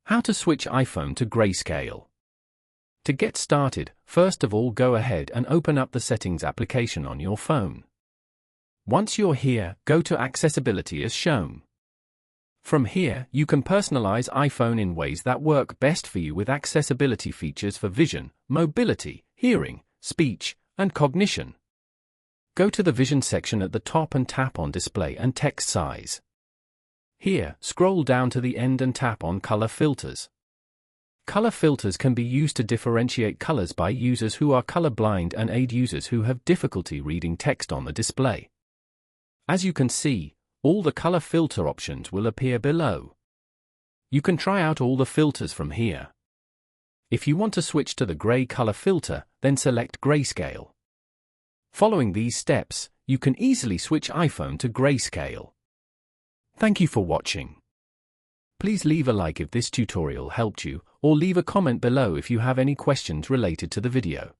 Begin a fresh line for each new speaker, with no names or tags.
How to switch iPhone to Grayscale. To get started, first of all go ahead and open up the Settings application on your phone. Once you're here, go to Accessibility as shown. From here, you can personalize iPhone in ways that work best for you with accessibility features for vision, mobility, hearing, speech, and cognition. Go to the Vision section at the top and tap on Display and Text Size. Here, scroll down to the end and tap on Color Filters. Color filters can be used to differentiate colors by users who are colorblind and aid users who have difficulty reading text on the display. As you can see, all the color filter options will appear below. You can try out all the filters from here. If you want to switch to the gray color filter, then select Grayscale. Following these steps, you can easily switch iPhone to Grayscale. Thank you for watching. Please leave a like if this tutorial helped you, or leave a comment below if you have any questions related to the video.